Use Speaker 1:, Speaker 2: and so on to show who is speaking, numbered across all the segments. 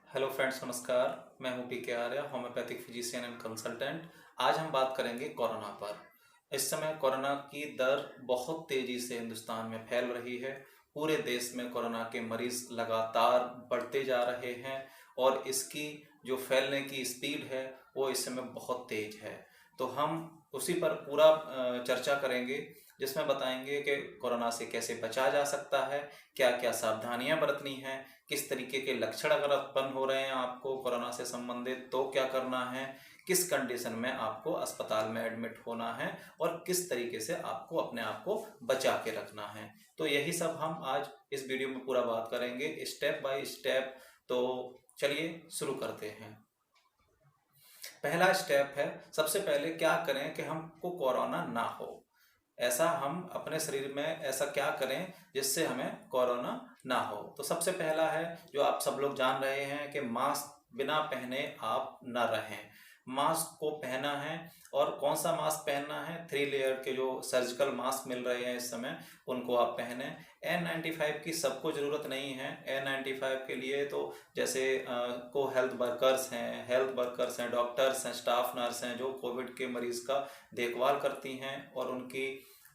Speaker 1: Hello friends, नमस्कार। मैं हूं पी के Arya, homeopathic physician and consultant. आज हम बात करेंगे कोरोना पर। इस समय कोरोना की दर बहुत तेज़ी से हिंदुस्तान में फैल रही है। पूरे देश में कोरोना के मरीज़ लगातार बढ़ते जा रहे हैं और इसकी जो फैलने की स्पीड है वो इस समय बहुत तेज़ है। तो हम उसी पर पूरा चर्चा करेंगे, जिसमें बताएंगे कि कोरोना से कैसे बचा जा सकता है, क्या क्या सावधानियां बरतनी हैं, किस तरीके के लक्षण अगर उत्पन्न हो रहे हैं आपको कोरोना से संबंधित तो क्या करना है, किस कंडीशन में आपको अस्पताल में एडमिट होना है और किस तरीके से आपको अपने आप को बचा के रखना है। तो यही सब हम आज इस वीडियो में पूरा बात करेंगे, स्टेप बाय स्टेप। तो चलिए शुरू करते हैं। पहला स्टेप है, सबसे पहले क्या करें कि हमको कोरोना ना हो। ऐसा हम अपने शरीर में ऐसा क्या करें जिससे हमें कोरोना ना हो। तो सबसे पहला है, जो आप सब लोग जान रहे हैं, कि मास्क बिना पहने आप न रहें। मास्क को पहना है, और कौन सा मास्क पहनना है? 3 लेयर के जो सर्जिकल मास्क मिल रहे हैं इस समय, उनको आप पहने। N95 की सबको ज़रूरत नहीं है। N95 के लिए तो जैसे को हेल्थ वर्कर्स हैं, डॉक्टर्स हैं, स्टाफ नर्स हैं, जो कोविड के मरीज़ का देखभाल करती हैं और उनकी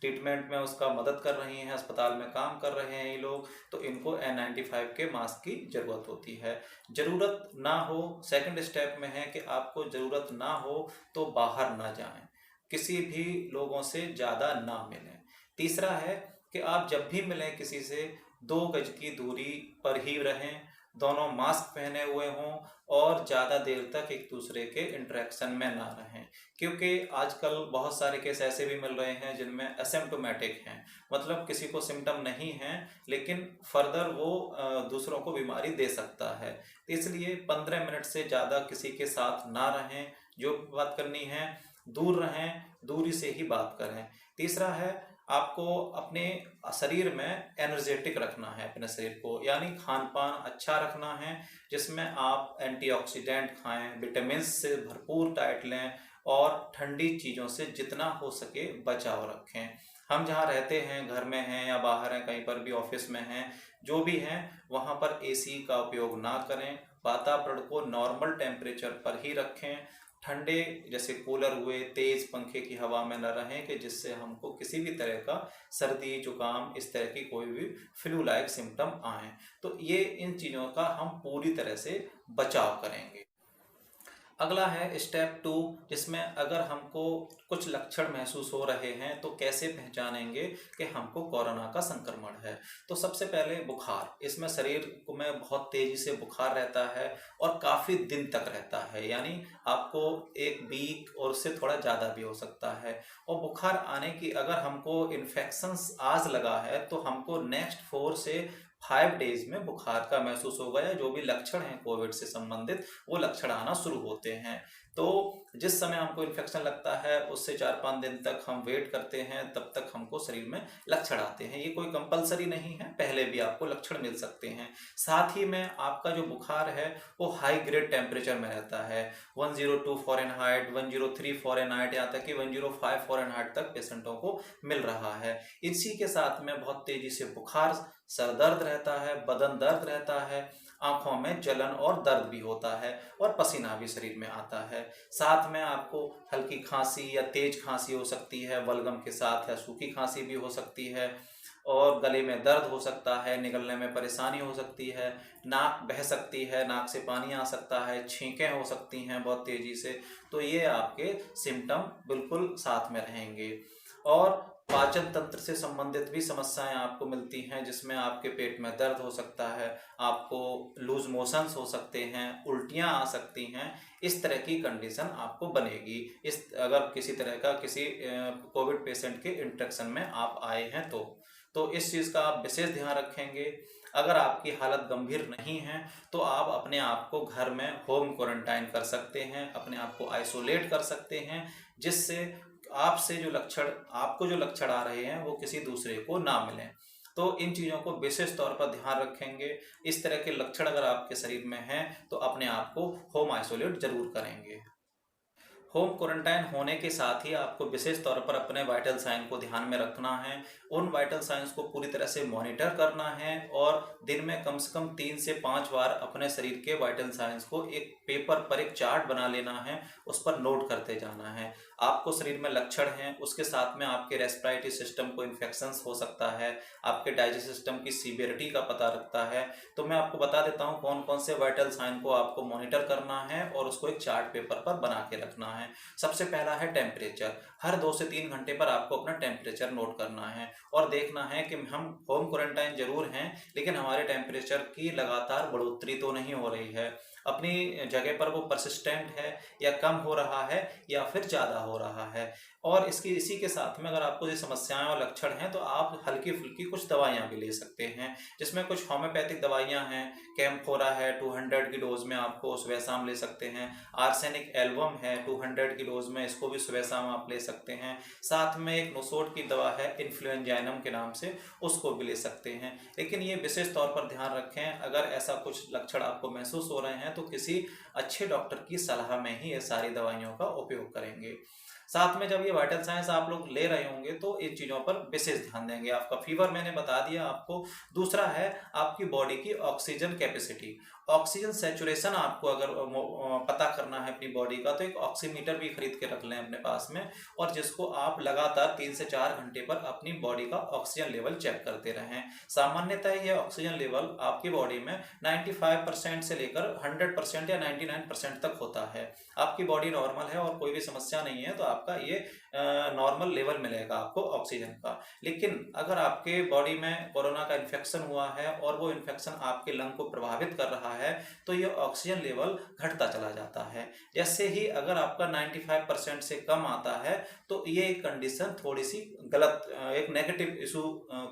Speaker 1: ट्रीटमेंट में उसका मदद कर रही हैं, अस्पताल में काम कर रहे हैं ये लोग, तो इनको N95 के मास्क की ज़रूरत होती है। ज़रूरत ना हो, सेकंड स्टेप में है कि आपको ज़रूरत ना हो तो बाहर ना जाएं, किसी भी लोगों से ज़्यादा ना मिलें। तीसरा है कि आप जब भी मिलें किसी से, 2 गज की दूरी पर ही रहें, दोनों मास्क पहने हुए हों और ज़्यादा देर तक एक दूसरे के इंटरेक्शन में ना रहें। क्योंकि आजकल बहुत सारे केस ऐसे भी मिल रहे हैं जिनमें एसिम्प्टोमेटिक हैं, मतलब किसी को सिम्टम नहीं हैं लेकिन फर्दर वो दूसरों को बीमारी दे सकता है। तो इसलिए 15 मिनट से ज़्यादा किसी के साथ ना रहें। जो बात करनी है दूर रहें, दूरी से ही बात करें। तीसरा है, आपको अपने शरीर में एनर्जेटिक रखना है अपने शरीर को, यानी खान पान अच्छा रखना है, जिसमें आप एंटीऑक्सीडेंट खाएं, विटामिन से भरपूर डाइट लें और ठंडी चीज़ों से जितना हो सके बचाव रखें। हम जहाँ रहते हैं, घर में हैं या बाहर हैं, कहीं पर भी ऑफिस में हैं, जो भी हैं, वहाँ पर एसी का उपयोग ना करें। वातावरण को नॉर्मल टेम्परेचर पर ही रखें। ठंडे जैसे कूलर हुए, तेज पंखे की हवा में न रहें कि जिससे हमको किसी भी तरह का सर्दी जुकाम इस तरह की कोई भी फ्लू लाइक सिम्टम आए। तो ये इन चीज़ों का हम पूरी तरह से बचाव करेंगे। अगला है स्टेप 2, जिसमें अगर हमको कुछ लक्षण महसूस हो रहे हैं तो कैसे पहचानेंगे कि हमको कोरोना का संक्रमण है। तो सबसे पहले बुखार, इसमें शरीर में बहुत तेज़ी से बुखार रहता है और काफ़ी दिन तक रहता है, यानी आपको 1 वीक और उससे थोड़ा ज़्यादा भी हो सकता है। और बुखार आने की, अगर हमको इन्फेक्शंस आज लगा है तो हमको नेक्स्ट 4 से 5 डेज में बुखार का महसूस होगा, या जो भी लक्षण हैं कोविड से संबंधित वो लक्षण आना शुरू होते हैं। तो जिस समय हमको इन्फेक्शन लगता है उससे 4-5 दिन तक हम वेट करते हैं, तब तक हमको शरीर में लक्षण आते हैं। ये कोई कंपलसरी नहीं है, पहले भी आपको लक्षण मिल सकते हैं। साथ ही में आपका जो बुखार है वो हाई ग्रेड टेम्परेचर में रहता है, 102 फ़ारेनहाइट, 103 फ़ारेनहाइट, यहाँ तक कि 105 फ़ारेनहाइट तक पेशेंटों को मिल रहा है। इसी के साथ में बहुत तेजी से बुखार, सर दर्द रहता है, बदन दर्द रहता है, आंखों में जलन और दर्द भी होता है और पसीना भी शरीर में आता है। साथ में आपको हल्की खांसी या तेज खांसी हो सकती है बलगम के साथ, या सूखी खांसी भी हो सकती है, और गले में दर्द हो सकता है, निगलने में परेशानी हो सकती है, नाक बह सकती है, नाक से पानी आ सकता है, छींकें हो सकती हैं बहुत तेज़ी से। तो ये आपके सिम्टम बिल्कुल साथ में रहेंगे। और पाचन तंत्र से संबंधित भी समस्याएं आपको मिलती हैं, जिसमें आपके पेट में दर्द हो सकता है, आपको लूज मोशंस हो सकते हैं, उल्टियां आ सकती हैं। इस तरह की कंडीशन आपको बनेगी इस अगर किसी तरह का किसी कोविड पेशेंट के इंट्रेक्शन में आप आए हैं तो इस चीज़ का आप विशेष ध्यान रखेंगे। अगर आपकी हालत गंभीर नहीं है तो आप अपने आप को घर में होम क्वारंटाइन कर सकते हैं, अपने आप को आइसोलेट कर सकते हैं, जिससे आपको जो लक्षण आ रहे हैं वो किसी दूसरे को ना मिलें। तो इन चीज़ों को विशेष तौर पर ध्यान रखेंगे। इस तरह के लक्षण अगर आपके शरीर में हैं तो अपने आप को होम आइसोलेट जरूर करेंगे। होम क्वारंटाइन होने के साथ ही आपको विशेष तौर पर अपने वाइटल साइन को ध्यान में रखना है। उन वाइटल साइंस को पूरी तरह से मॉनिटर करना है और दिन में कम से कम 3 से 5 बार अपने शरीर के वाइटल साइंस को एक पेपर पर एक चार्ट बना लेना है, उस पर नोट करते जाना है। आपको शरीर में लक्षण हैं, उसके साथ में आपके रेस्पिरेटरी सिस्टम को इन्फेक्शंस हो सकता है, आपके डाइजेस्ट सिस्टम की सीवियरिटी का पता रखता है। तो मैं आपको बता देता हूँ कौन कौन से वाइटल साइन को आपको मॉनिटर करना है और उसको एक चार्ट पेपर पर बना के रखना है। सबसे पहला है टेम्परेचर। हर 2 से 3 घंटे पर आपको अपना टेम्परेचर नोट करना है और देखना है कि हम होम क्वारंटाइन जरूर हैं, लेकिन हमारे टेम्परेचर की लगातार बढ़ोतरी तो नहीं हो रही है। अपनी जगह पर वो परसिस्टेंट है या कम हो रहा है या फिर ज़्यादा हो रहा है। और इसी के साथ में अगर आपको ये समस्याएं और लक्षण हैं तो आप हल्की फुल्की कुछ दवाइयाँ भी ले सकते हैं, जिसमें कुछ होम्योपैथिक दवाइयाँ हैं। कैम्फोरा है 200 की डोज में, आपको सुबह शाम ले सकते हैं। आर्सेनिक एल्बम है 200 की डोज में, इसको भी सुबह शाम आप ले सकते हैं। साथ में एक नोसोड की दवा है इन्फ्लुएंजाइनम के नाम से, उसको भी ले सकते हैं। लेकिन ये विशेष तौर पर ध्यान रखें, अगर ऐसा कुछ लक्षण आपको महसूस हो रहे हैं तो किसी अच्छे डॉक्टर की सलाह में ही ये सारी दवाइयों का उपयोग करेंगे। साथ में जब ये वाइटल साइंस आप लोग ले रहे होंगे तो इन चीज़ों पर विशेष ध्यान देंगे। आपका फीवर मैंने बता दिया आपको। दूसरा है आपकी बॉडी की ऑक्सीजन कैपेसिटी। ऑक्सीजन सैचुरेशन आपको अगर पता करना है अपनी बॉडी का, तो एक ऑक्सीमीटर भी खरीद के रख लें अपने पास में, और जिसको आप लगातार 3 से 4 घंटे पर अपनी बॉडी का ऑक्सीजन लेवल चेक करते रहें। सामान्यतः ये ऑक्सीजन लेवल आपकी बॉडी में 95% से लेकर 100% या 99% तक होता है। आपकी बॉडी नॉर्मल है और कोई भी समस्या नहीं है तो आपका ये नॉर्मल लेवल मिलेगा आपको ऑक्सीजन का। लेकिन अगर आपके बॉडी में कोरोना का इन्फेक्शन हुआ है और वो इन्फेक्शन आपके लंग को प्रभावित कर रहा है तो ये ऑक्सीजन लेवल घटता चला जाता है। जैसे ही अगर आपका 95% से कम आता है तो ये कंडीशन थोड़ी सी गलत, एक नेगेटिव इशू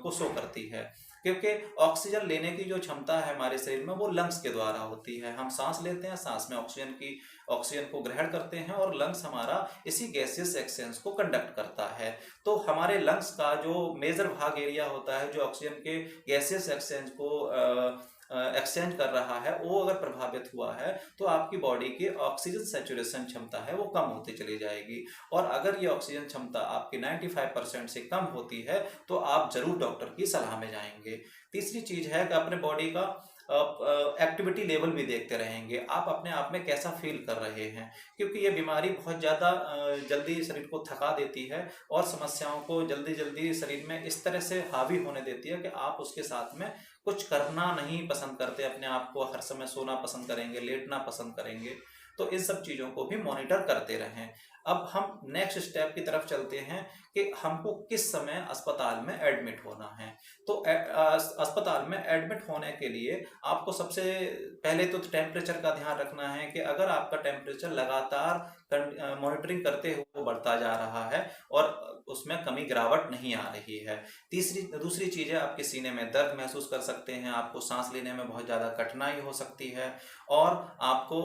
Speaker 1: को शो करती है, क्योंकि ऑक्सीजन लेने की जो क्षमता है हमारे शरीर में वो लंग्स के द्वारा होती है। हम सांस लेते हैं, सांस में ऑक्सीजन को ग्रहण करते हैं और लंग्स हमारा इसी गैसियस एक्सचेंज को कंडक्ट करता है। तो हमारे लंग्स का जो मेजर भाग एरिया होता है जो ऑक्सीजन के गैसियस एक्सचेंज को एक्सचेंज कर रहा है, वो अगर प्रभावित हुआ है तो आपकी बॉडी की ऑक्सीजन सैचुरेशन क्षमता है वो कम होती चली जाएगी। और अगर ये ऑक्सीजन क्षमता आपकी 95% से कम होती है तो आप जरूर डॉक्टर की सलाह में जाएंगे। तीसरी चीज है कि अपने बॉडी का एक्टिविटी लेवल भी देखते रहेंगे, आप अपने आप में कैसा फील कर रहे हैं, क्योंकि ये बीमारी बहुत ज़्यादा जल्दी शरीर को थका देती है और समस्याओं को जल्दी जल्दी शरीर में इस तरह से हावी होने देती है कि आप उसके साथ में कुछ करना नहीं पसंद करते, अपने आप को हर समय सोना पसंद करेंगे, लेटना पसंद करेंगे। तो इन सब चीज़ों को भी मॉनिटर करते रहें। अब हम नेक्स्ट स्टेप की तरफ चलते हैं कि हमको किस समय अस्पताल में एडमिट होना है। तो अस्पताल में एडमिट होने के लिए आपको सबसे पहले तो टेम्परेचर का ध्यान रखना है कि अगर आपका टेम्परेचर लगातार मॉनिटरिंग करते हुए बढ़ता जा रहा है और उसमें कमी गिरावट नहीं आ रही है। दूसरी चीज़ है, आपके सीने में दर्द महसूस कर सकते हैं, आपको सांस लेने में बहुत ज़्यादा कठिनाई हो सकती है और आपको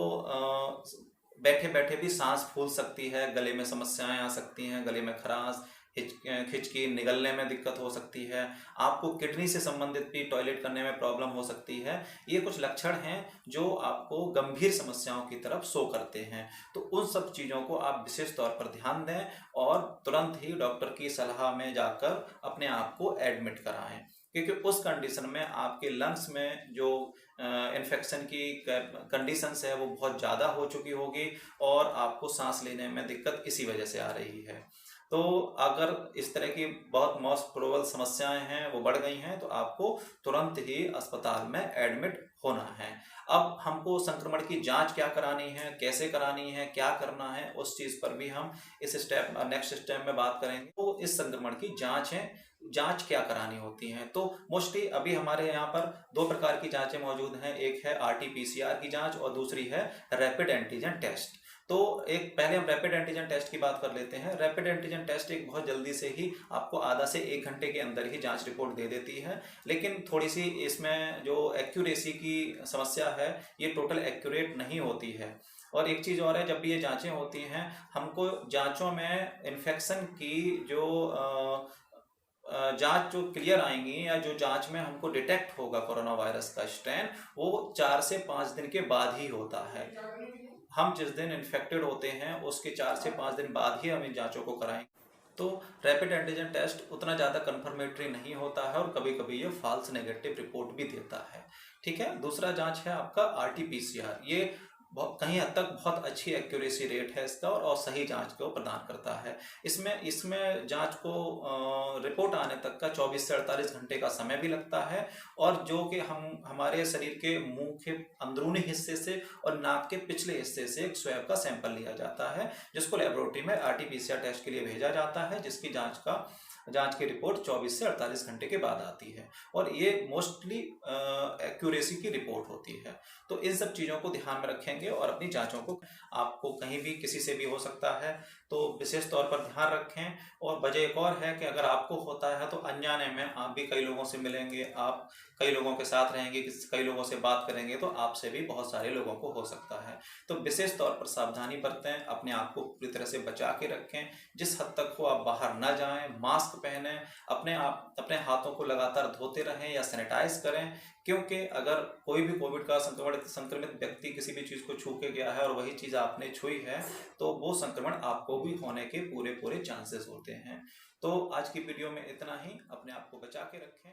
Speaker 1: बैठे बैठे भी सांस फूल सकती है, गले में समस्याएं आ सकती हैं, गले में खराश, खिंचकी, निगलने में दिक्कत हो सकती है, आपको किडनी से संबंधित भी टॉयलेट करने में प्रॉब्लम हो सकती है। ये कुछ लक्षण हैं जो आपको गंभीर समस्याओं की तरफ शो करते हैं। तो उन सब चीज़ों को आप विशेष तौर पर ध्यान दें और तुरंत ही डॉक्टर की सलाह में जाकर अपने आप को एडमिट कराएं, क्योंकि उस कंडीशन में आपके लंग्स में जो इन्फेक्शन की कंडीशंस है वो बहुत ज़्यादा हो चुकी होगी और आपको सांस लेने में दिक्कत इसी वजह से आ रही है। तो अगर इस तरह की बहुत मोस्ट प्रोबेबल समस्याएं हैं वो बढ़ गई हैं तो आपको तुरंत ही अस्पताल में एडमिट होना है। अब हमको संक्रमण की जांच क्या करानी है, कैसे करानी है, क्या करना है, उस चीज़ पर भी हम इस नेक्स्ट स्टेप में बात करेंगे। तो इस संक्रमण की जांच है, जांच क्या करानी होती हैं, तो मोस्टली अभी हमारे यहाँ पर 2 प्रकार की जांचें मौजूद हैं। एक है RT-PCR की जांच और दूसरी है रैपिड एंटीजन टेस्ट। तो एक पहले हम रैपिड एंटीजन टेस्ट की बात कर लेते हैं। रैपिड एंटीजन टेस्ट एक बहुत जल्दी से ही आपको आधा से 1 घंटे के अंदर ही जांच रिपोर्ट दे देती है, लेकिन थोड़ी सी इसमें जो एक्यूरेसी की समस्या है ये टोटल एक्यूरेट नहीं होती है। और एक चीज़ और है, जब भी ये जांचें होती हैं हमको जांचों में इन्फेक्शन की जो जांच जो क्लियर आएंगी या जो जांच में हमको डिटेक्ट होगा कोरोना वायरस का स्ट्रेन, वो 4 से 5 दिन के बाद ही होता है। हम जिस दिन इन्फेक्टेड होते हैं उसके 4 से 5 दिन बाद ही हम इन जांचों को कराएं। तो रैपिड एंटीजन टेस्ट उतना ज़्यादा कंफर्मेटरी नहीं होता है और कभी कभी ये फॉल्स नेगेटिव रिपोर्ट भी देता है। ठीक है, दूसरा जांच है आपका आरटीपीसीआर। ये कहीं हद तक बहुत अच्छी एक्यूरेसी रेट है इसका और सही जांच को प्रदान करता है। इसमें इसमें जांच को रिपोर्ट आने तक का 24 से 48 घंटे का समय भी लगता है, और जो कि हम हमारे शरीर के मुंह के अंदरूनी हिस्से से और नाक के पिछले हिस्से से एक स्वैब का सैंपल लिया जाता है, जिसको लेबोरेटरी में आरटीपीसीआर टेस्ट के लिए भेजा जाता है, जिसकी जांच की रिपोर्ट 24 से 48 घंटे के बाद आती है और ये मोस्टली एक्यूरेसी की रिपोर्ट होती है। तो इन सब चीज़ों को ध्यान में रखेंगे और अपनी जांचों को, आपको कहीं भी किसी से भी हो सकता है तो विशेष तौर पर ध्यान रखें। और वजह एक और है कि अगर आपको होता है तो अनजाने में आप भी कई लोगों से मिलेंगे, आप कई लोगों के साथ रहेंगे, कई लोगों से बात करेंगे, तो आपसे भी बहुत सारे लोगों को हो सकता है। तो विशेष तौर पर सावधानी बरतें, अपने आप को पूरी तरह से बचा के रखें। जिस हद तक हो आप बाहर ना जाएं, मास्क पहने, अपने हाथों को लगातार धोते रहें या सैनिटाइज करें, क्योंकि अगर कोई भी कोविड का संक्रमित व्यक्ति किसी भी चीज़ को छू के गया है और वही चीज़ आपने छुई है, तो वो संक्रमण आपको भी होने के पूरे चांसेस होते हैं। तो आज की वीडियो में इतना ही। अपने आप को बचा के रखें।